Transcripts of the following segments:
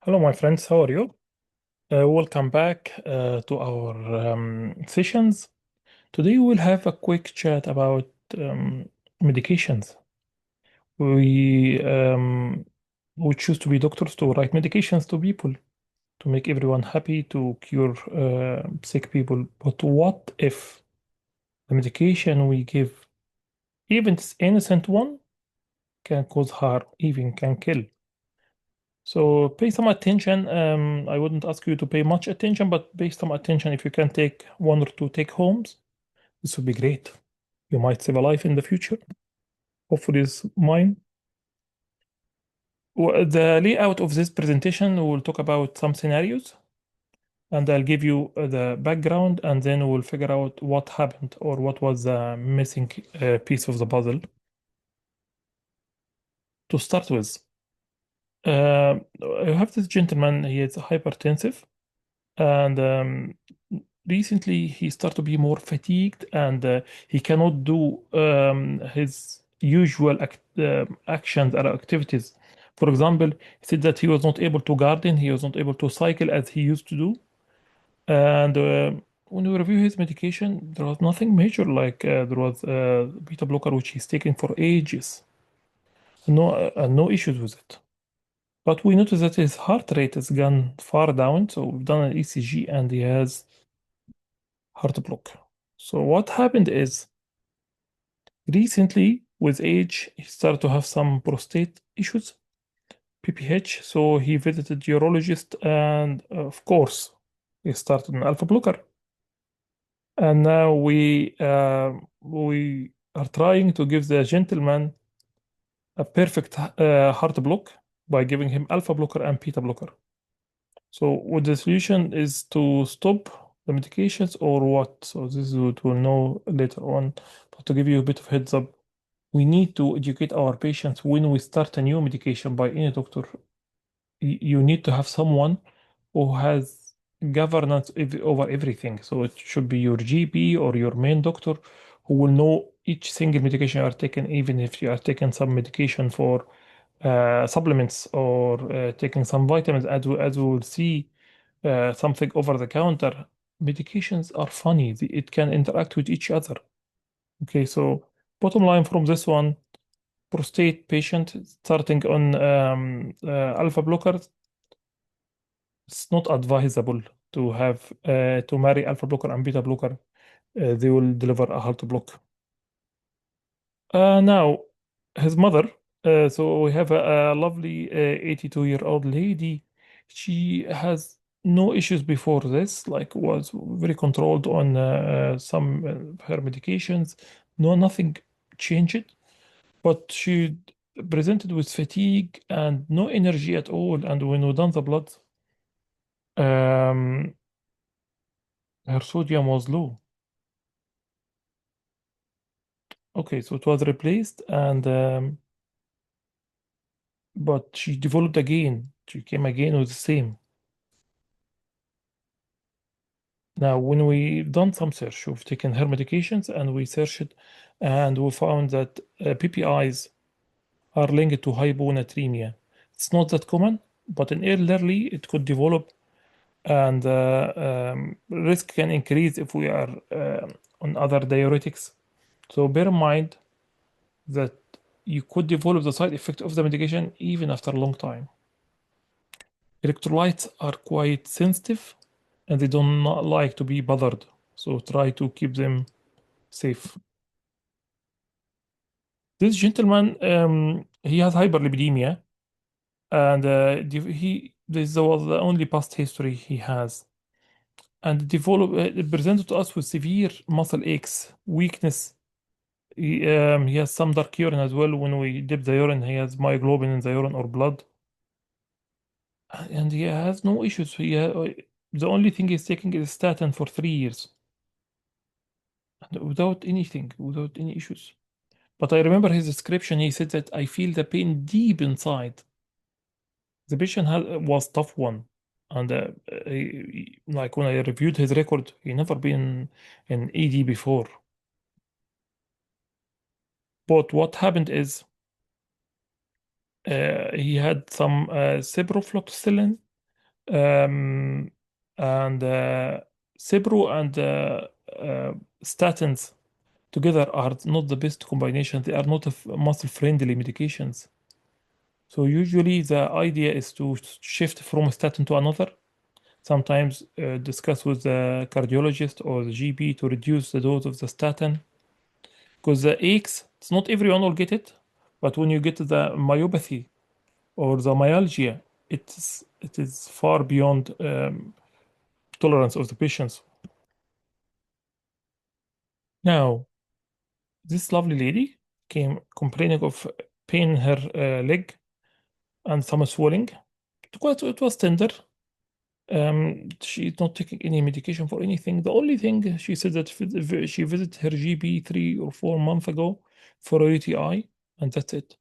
Hello, my friends. How are you? Welcome back to our sessions. Today we'll have a quick chat about medications. We we choose to be doctors to write medications to people to make everyone happy to cure sick people. But what if the medication we give, even this innocent one, can cause harm, even can kill? So pay some attention. I wouldn't ask you to pay much attention, but pay some attention. If you can take one or two take homes, this would be great. You might save a life in the future. Hopefully, it's mine. The layout of this presentation, we'll talk about some scenarios, and I'll give you the background, and then we'll figure out what happened or what was the missing piece of the puzzle. To start with, I have this gentleman. He is hypertensive, and recently he started to be more fatigued, and he cannot do his usual actions or activities. For example, he said that he was not able to garden, he was not able to cycle as he used to do. And when we review his medication, there was nothing major, like there was a beta blocker which he's taking for ages. No issues with it. But we noticed that his heart rate has gone far down, so we've done an ECG and he has heart block. So what happened is recently with age he started to have some prostate issues, PPH. So he visited urologist and of course he started an alpha blocker. And now we are trying to give the gentleman a perfect heart block by giving him alpha blocker and beta blocker. So what the solution is to stop the medications or what? So this is what we'll know later on. But to give you a bit of heads up, we need to educate our patients when we start a new medication by any doctor. You need to have someone who has governance over everything. So it should be your GP or your main doctor who will know each single medication you are taking, even if you are taking some medication for supplements or taking some vitamins, as we will see something over the counter. Medications are funny. It can interact with each other. Okay, so bottom line from this one, prostate patient starting on alpha blockers, it's not advisable to have to marry alpha blocker and beta blocker. They will deliver a heart block. Now, his mother. So we have a lovely 82-year-old lady. She has no issues before this, like was very controlled on some her medications. No, nothing changed, but she presented with fatigue and no energy at all. And when we done the blood, um, her sodium was low. Okay, so it was replaced, and but she developed again. She came again with the same. Now, when we've done some search, we've taken her medications and we searched it, and we found that PPIs are linked to hyponatremia. It's not that common, but in elderly, it could develop, and risk can increase if we are on other diuretics. So bear in mind that you could develop the side effect of the medication even after a long time. Electrolytes are quite sensitive and they do not like to be bothered. So try to keep them safe. This gentleman, he has hyperlipidemia, and this was the only past history he has, and it presented to us with severe muscle aches, weakness. He has some dark urine as well. When we dip the urine, he has myoglobin in the urine or blood, and he has no issues. The only thing he's taking is statin for 3 years, and without anything, without any issues. But I remember his description. He said that I feel the pain deep inside. The patient was tough one, and like when I reviewed his record, he never been in ED before. But what happened is he had some ciprofloxacin, Um, and Cipro and statins together are not the best combination. They are not muscle-friendly medications. So usually the idea is to shift from a statin to another. Sometimes discuss with the cardiologist or the GP to reduce the dose of the statin. Because the aches, it's not everyone will get it, but when you get the myopathy or the myalgia, it is far beyond tolerance of the patients. Now, this lovely lady came complaining of pain in her leg and some swelling. It was tender. She's not taking any medication for anything. The only thing she said that she visited her GP 3 or 4 months ago for a UTI, and that's it.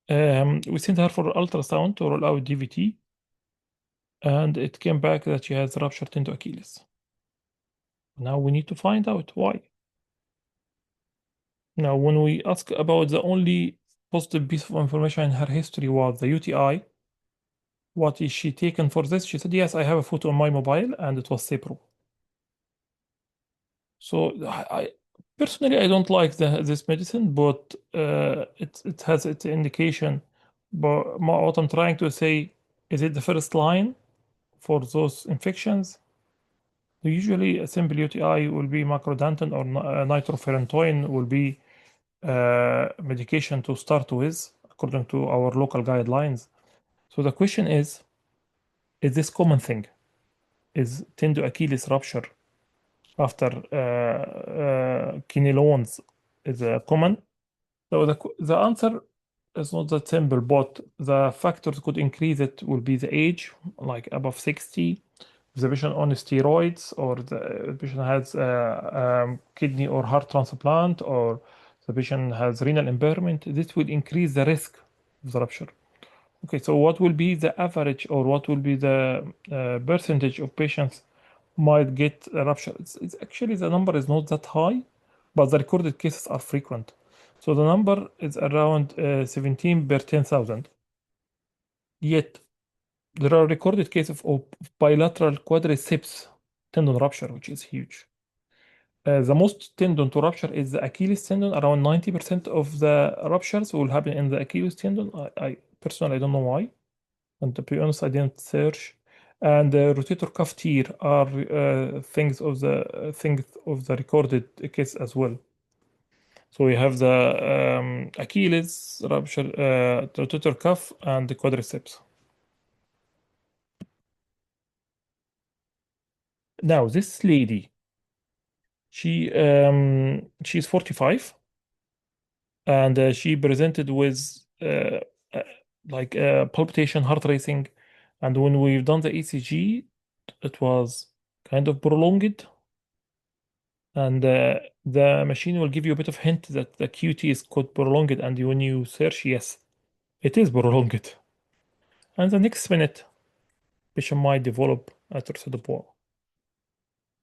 We sent her for ultrasound to roll out DVT, and it came back that she has ruptured tendon Achilles. Now we need to find out why. Now, when we ask about the only positive piece of information in her history was the UTI, what is she taken for this? She said, yes, I have a photo on my mobile, and it was Cipro. So personally, I don't like this medicine, but it has its indication. But what I'm trying to say is it the first line for those infections? Usually, a simple UTI will be macrodantin or nitrofurantoin will be medication to start with, according to our local guidelines. So the question is this common thing? Is tendo Achilles rupture after kinolones is common? So the answer is not that simple, but the factors could increase it will be the age, like above 60, if the patient on steroids, or the patient has kidney or heart transplant, or the patient has renal impairment. This will increase the risk of the rupture. Okay, so what will be the average, or what will be the percentage of patients might get a rupture? It's actually the number is not that high, but the recorded cases are frequent. So the number is around 17 per 10,000. Yet there are recorded cases of bilateral quadriceps tendon rupture, which is huge. The most tendon to rupture is the Achilles tendon. Around 90% of the ruptures will happen in the Achilles tendon. I personally I don't know why. And to be honest, I didn't search. And the rotator cuff tear are things of the recorded case as well. So we have the Achilles rupture, rotator cuff, and the quadriceps. Now this lady, she's 45, and she presented with uh, like palpitation, heart racing, and when we've done the ECG, it was kind of prolonged, and the machine will give you a bit of hint that the QT is called prolonged, and when you search, yes, it is prolonged. And the next minute, patient might develop a torso de poor.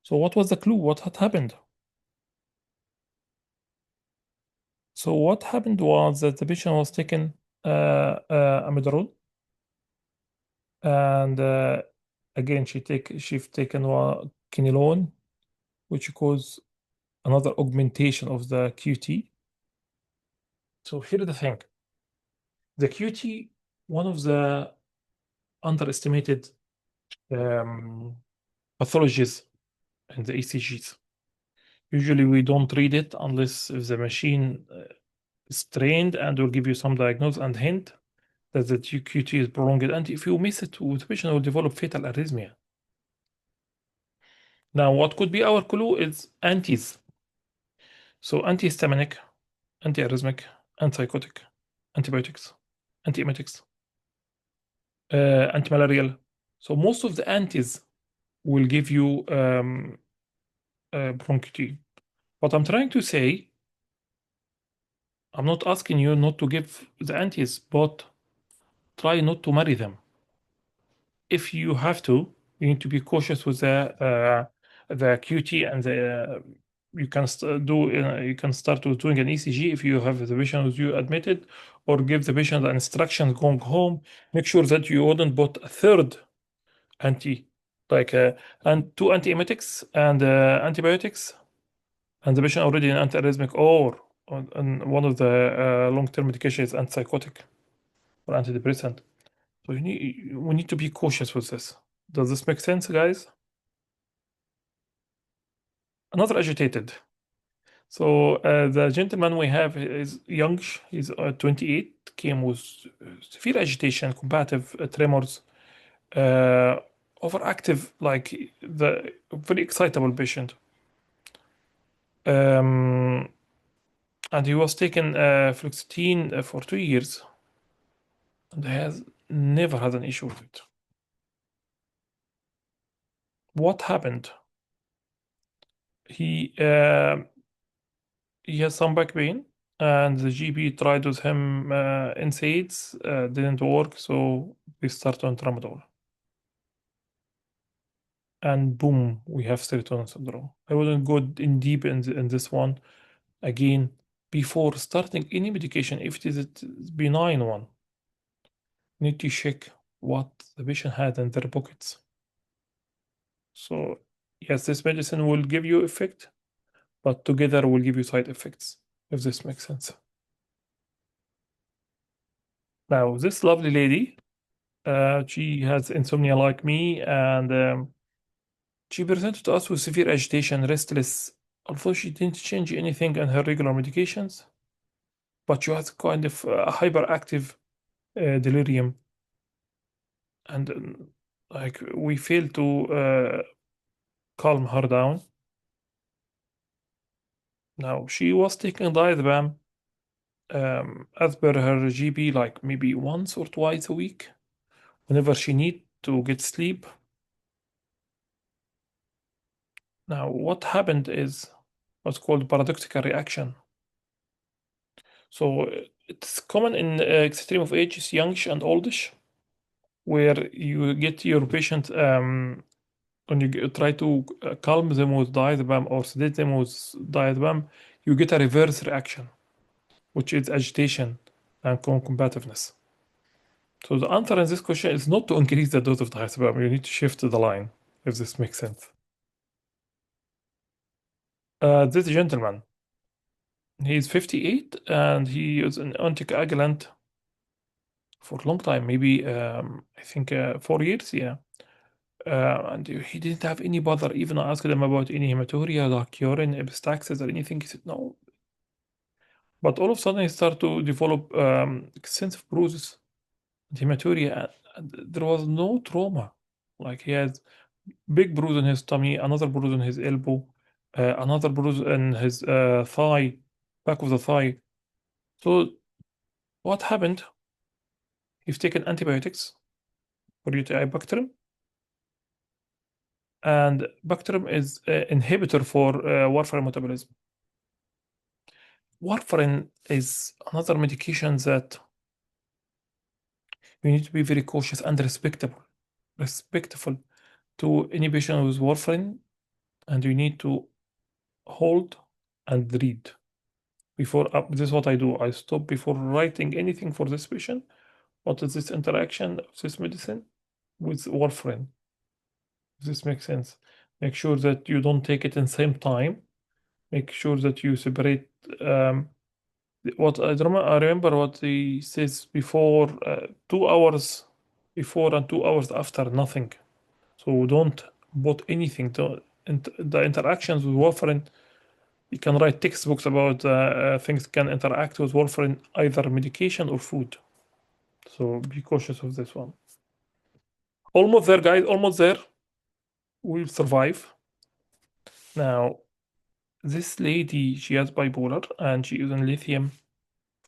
So what was the clue? What had happened? So what happened was that the patient was taken amiodarone, and again she've taken one quinolone, which cause another augmentation of the QT. So here's the thing: the QT, one of the underestimated um, pathologies in the ECGs. Usually we don't read it unless if the machine is trained and will give you some diagnosis and hint that the QT is prolonged. And if you miss it, the patient will develop fatal arrhythmia. Now, what could be our clue is antis. So antihistaminic, antiarrhythmic, antipsychotic, antibiotics, antiemetics, antimalarial. So most of the antis will give you bronchitis. What I'm trying to say, I'm not asking you not to give the antis, but try not to marry them. If you have to, you need to be cautious with the QT, and you can start with doing an ECG if you have the patient with you admitted, or give the patient the instructions going home. Make sure that you wouldn't put a third anti, like and two antiemetics and antibiotics, and the patient already in antiarrhythmic or on one of the long-term medications, antipsychotic or antidepressant. So we need to be cautious with this. Does this make sense, guys? Another agitated. So the gentleman we have is young. He's 28. Came with severe agitation, combative tremors, uh, overactive, like the very excitable patient. Um, and he was taking fluoxetine for 2 years and has never had an issue with it. What happened? He uh, he has some back pain, and the GP tried with him NSAIDs, didn't work, so we start on tramadol. And boom, we have serotonin syndrome. I wouldn't go in deep in this one. Again, before starting any medication, if it is a benign one, need to check what the patient had in their pockets. So yes, this medicine will give you effect, but together will give you side effects, if this makes sense. Now, this lovely lady, she has insomnia like me, and she presented to us with severe agitation, restless, although she didn't change anything in her regular medications, but she has kind of hyperactive delirium, and like we failed to calm her down. Now, she was taking diazepam as per her GP, like maybe once or twice a week, whenever she need to get sleep. Now, what happened is what's called paradoxical reaction. So it's common in extreme of ages, youngish and oldish, where you get your patient when you try to calm them with diazepam or sedate them with diazepam, you get a reverse reaction, which is agitation and combativeness. So the answer in this question is not to increase the dose of diazepam. You need to shift the line, if this makes sense. This gentleman, he's 58 and he is an anticoagulant for a long time, maybe I think 4 years, yeah. And he didn't have any bother. Even I asked him about any hematuria, like urine, epistaxis, or anything. He said no. But all of a sudden, he started to develop extensive bruises and hematuria. And there was no trauma. Like he has big bruise in his tummy, another bruise in his elbow, another bruise in his thigh, back of the thigh. So what happened? He's taken antibiotics for UTI Bactrim, and Bactrim is an inhibitor for warfarin metabolism. Warfarin is another medication that you need to be very cautious and respectful to any patient with warfarin, and you need to hold and read before. This is what I do. I stop before writing anything for this patient. What is this interaction of this medicine with warfarin? If this makes sense. Make sure that you don't take it in same time. Make sure that you separate. What I remember what he says before 2 hours before and 2 hours after, nothing. So don't put anything. The interactions with warfarin, you can write textbooks about things can interact with warfarin, either medication or food. So be cautious of this one. Almost there, guys. Almost there. We'll survive. Now, this lady, she has bipolar and she is on lithium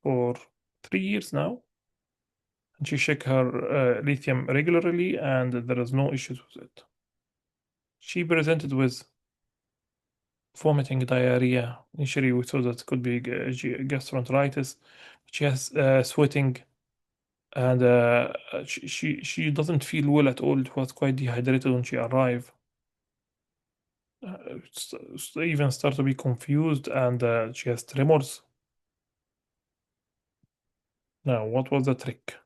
for 3 years now. And she check her lithium regularly and there is no issues with it. She presented with vomiting, diarrhea. Initially, we thought that could be gastroenteritis. She has sweating, and she doesn't feel well at all. It was quite dehydrated when she arrived. Even start to be confused, and she has tremors. Now, what was the trick?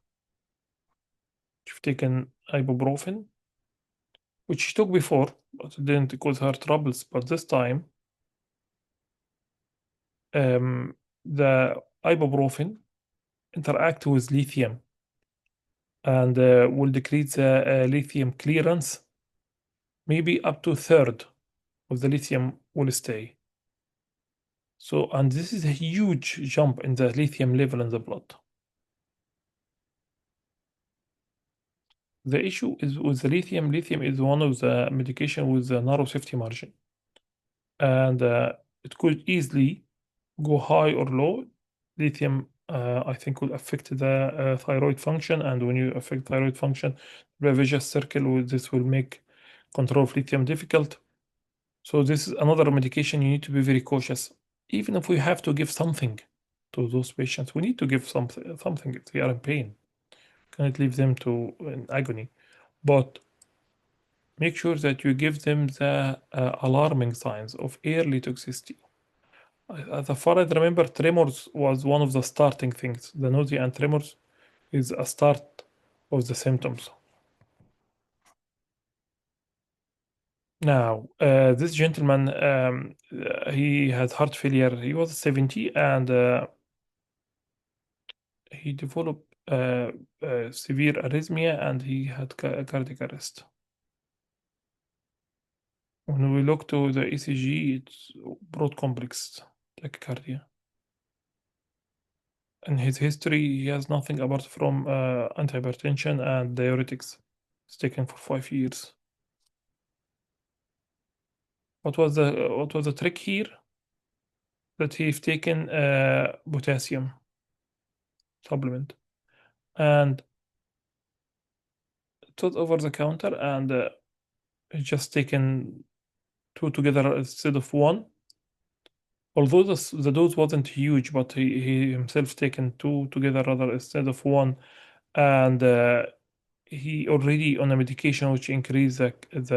She've taken ibuprofen which she took before, but it didn't cause her troubles. But this time, the ibuprofen interact with lithium and will decrease the lithium clearance. Maybe up to a third of the lithium will stay. So, and this is a huge jump in the lithium level in the blood. The issue is with the lithium. Lithium is one of the medication with a narrow safety margin, and it could easily go high or low. Lithium, I think, will affect the thyroid function, and when you affect thyroid function, the vicious circle, this will make control of lithium difficult. So this is another medication you need to be very cautious. Even if we have to give something to those patients, we need to give something if they are in pain. Cannot leave them to in agony, but make sure that you give them the alarming signs of early toxicity. As far as I remember, tremors was one of the starting things. The nausea and tremors is a start of the symptoms. Now, this gentleman, he had heart failure. He was 70 and he developed severe arrhythmia and he had cardiac arrest. When we look to the ECG, it's broad complex tachycardia. In his history, he has nothing apart from antihypertension and diuretics. It's taken for 5 years. What was the trick here? That he's taken potassium supplement, and it was over the counter, and he's just taken two together instead of one. Although the dose wasn't huge, but he himself taken two together rather instead of one, and he already on a medication which increase the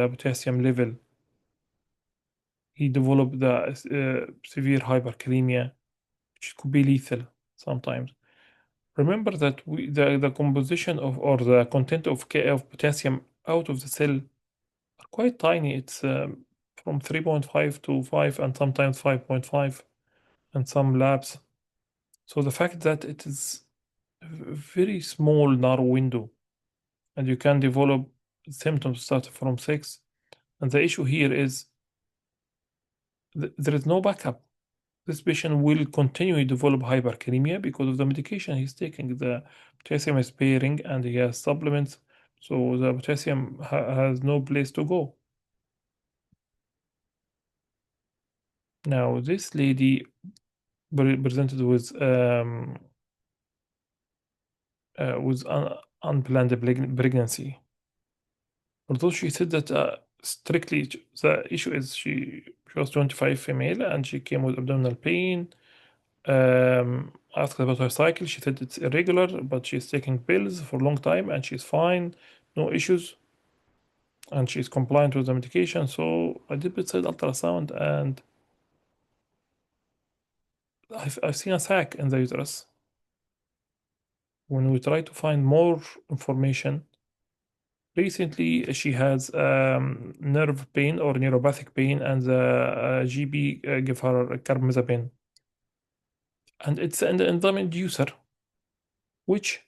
potassium level. He developed the severe hyperkalemia, which could be lethal sometimes. Remember that the composition of or the content of potassium out of the cell are quite tiny. It's from 3.5 to 5 and sometimes 5.5 in some labs. So the fact that it is a very small narrow window and you can develop symptoms starting from 6, and the issue here is there is no backup. This patient will continue to develop hyperkalemia because of the medication he's taking. The potassium is sparing and he has supplements, so the potassium has no place to go. Now, this lady presented with unplanned pregnancy. Although she said that strictly the issue is she was 25 female and she came with abdominal pain. Asked about her cycle. She said it's irregular, but she's taking pills for a long time and she's fine, no issues, and she's compliant with the medication. So I did bedside ultrasound and I've seen a sac in the uterus. When we try to find more information, recently she has nerve pain or neuropathic pain, and the GB gave her carbamazepine, and it's an enzyme inducer which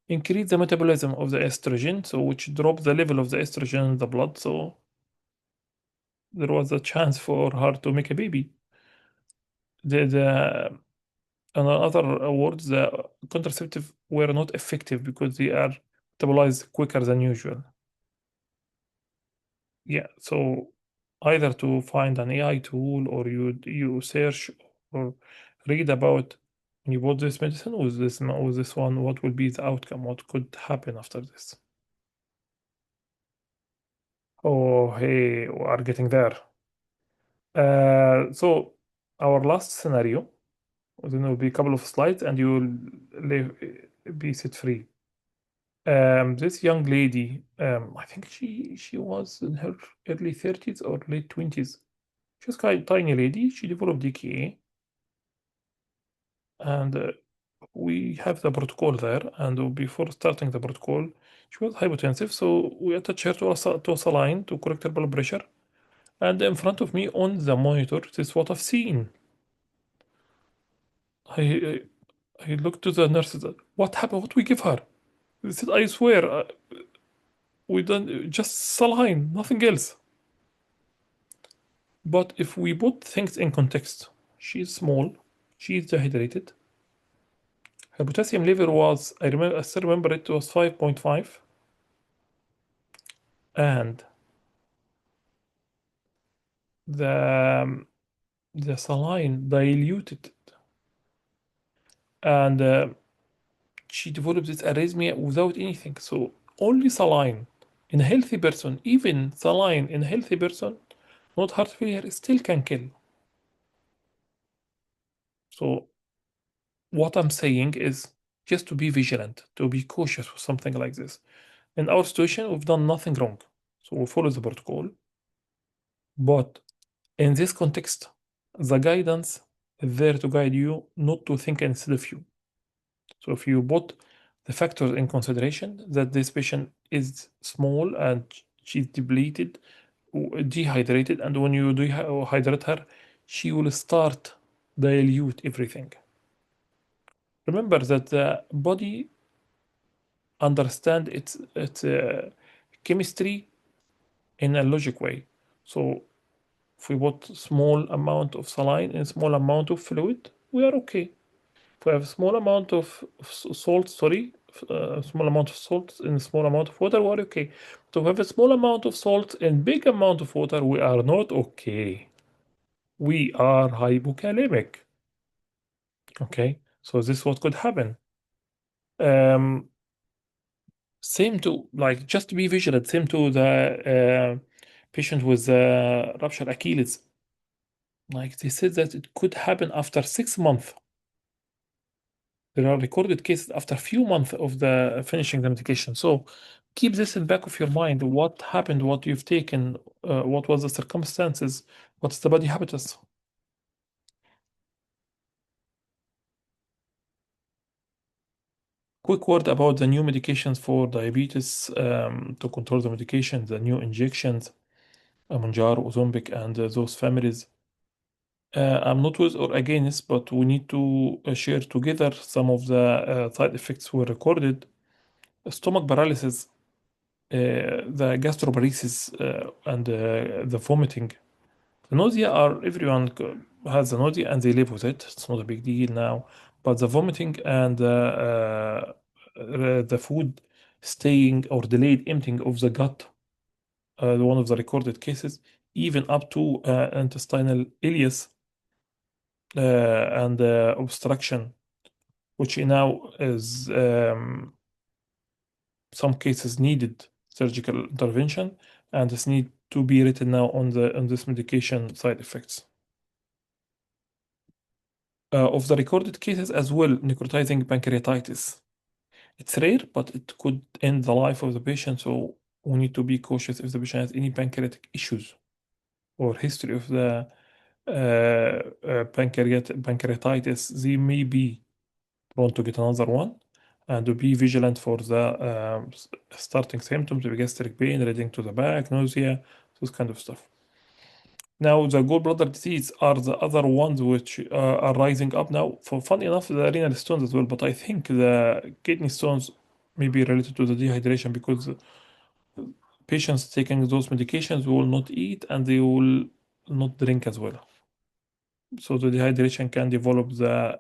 increase the metabolism of the estrogen, so which drop the level of the estrogen in the blood. So there was a chance for her to make a baby. The in other words, the contraceptive were not effective because they are metabolized quicker than usual. Yeah, so either to find an AI tool or you search or read about when you bought this medicine with this one, what will be the outcome? What could happen after this? Oh, hey, we are getting there. So our last scenario, then will be a couple of slides, and you will be set free. This young lady, I think she was in her early 30s or late 20s. She was quite tiny lady. She developed DKA, and we have the protocol there, and before starting the protocol, she was hypotensive, so we attach her to a saline to correct her blood pressure. And in front of me on the monitor, this is what I've seen. I, I looked to the nurses. What happened? What we give her? They said, I swear, we done just saline, nothing else. But if we put things in context, she's small, she's dehydrated. Her potassium level was, I still remember it was 5.5, and the the saline diluted it, and she developed this arrhythmia without anything. So only saline in a healthy person, even saline in a healthy person, not heart failure, still can kill. So what I'm saying is just to be vigilant, to be cautious with something like this. In our situation, we've done nothing wrong. So we follow the protocol. But in this context, the guidance is there to guide you, not to think instead of you. So if you put the factors in consideration that this patient is small and she's depleted, dehydrated, and when you dehydrate her, she will start dilute everything. Remember that the body understand its chemistry in a logic way. So if we put small amount of saline in small amount of fluid, we are okay. If we have small amount of salt, sorry, small amount of salt in small amount of water, we're okay. But if we have a small amount of salt in big amount of water, we are not okay. We are hypokalemic. Okay, so this is what could happen. Um, Same to like just to be vigilant. Same to the patient with ruptured Achilles. Like they said that it could happen after 6 months. There are recorded cases after a few months of the finishing the medication. So keep this in back of your mind. What happened? What you've taken? What was the circumstances? What's the body habitus? Quick word about the new medications for diabetes to control the medication, the new injections, Mounjaro, Ozempic, and those families. I'm not with or against, but we need to share together some of the side effects were recorded. Stomach paralysis, the gastroparesis, and the vomiting. The nausea are everyone has the nausea and they live with it. It's not a big deal now. But the vomiting and the food staying or delayed emptying of the gut, one of the recorded cases, even up to intestinal ileus and obstruction, which now is some cases needed surgical intervention, and this need to be written now on this medication side effects. Of the recorded cases as well, necrotizing pancreatitis. It's rare, but it could end the life of the patient, so we need to be cautious if the patient has any pancreatic issues or history of the pancreatitis. They may be prone to get another one, and to be vigilant for the starting symptoms of gastric pain, leading to the back, nausea, this kind of stuff. Now, the gallbladder disease are the other ones which are rising up now. For fun enough, the renal stones as well, but I think the kidney stones may be related to the dehydration because patients taking those medications will not eat and they will not drink as well. So the dehydration can develop the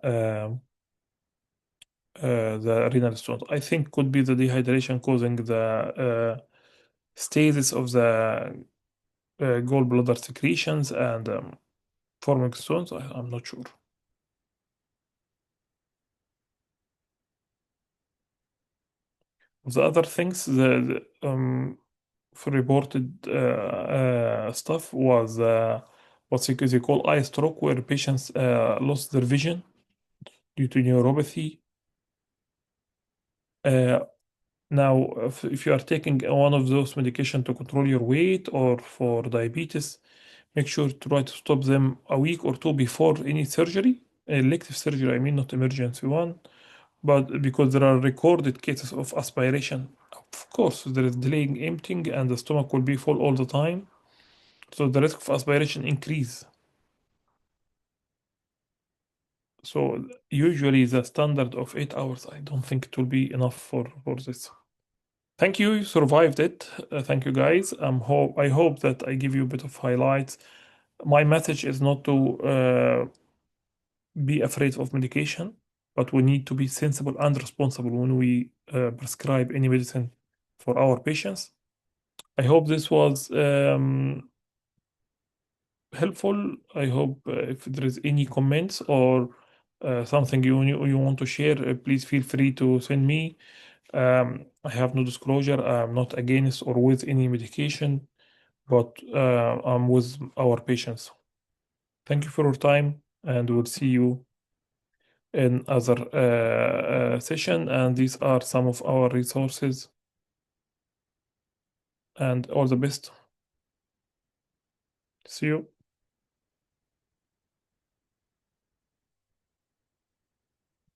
renal stones. I think could be the dehydration causing the stasis of the gallbladder secretions and forming stones. I'm not sure. The other things, for reported stuff was what they call eye stroke, where patients lost their vision due to neuropathy. Uh, Now, if you are taking one of those medication to control your weight or for diabetes, make sure to try to stop them a week or two before any surgery, elective surgery, I mean, not emergency one, but because there are recorded cases of aspiration, of course, there is delaying emptying and the stomach will be full all the time. So the risk of aspiration increase. So usually the standard of 8 hours, I don't think it will be enough for this. Thank you, you survived it. Thank you guys. I hope that I give you a bit of highlights. My message is not to be afraid of medication, but we need to be sensible and responsible when we prescribe any medicine for our patients. I hope this was helpful. I hope if there is any comments or something you want to share, please feel free to send me. I have no disclosure. I'm not against or with any medication, but I'm with our patients. Thank you for your time, and we'll see you in other session. And these are some of our resources. And all the best. See you.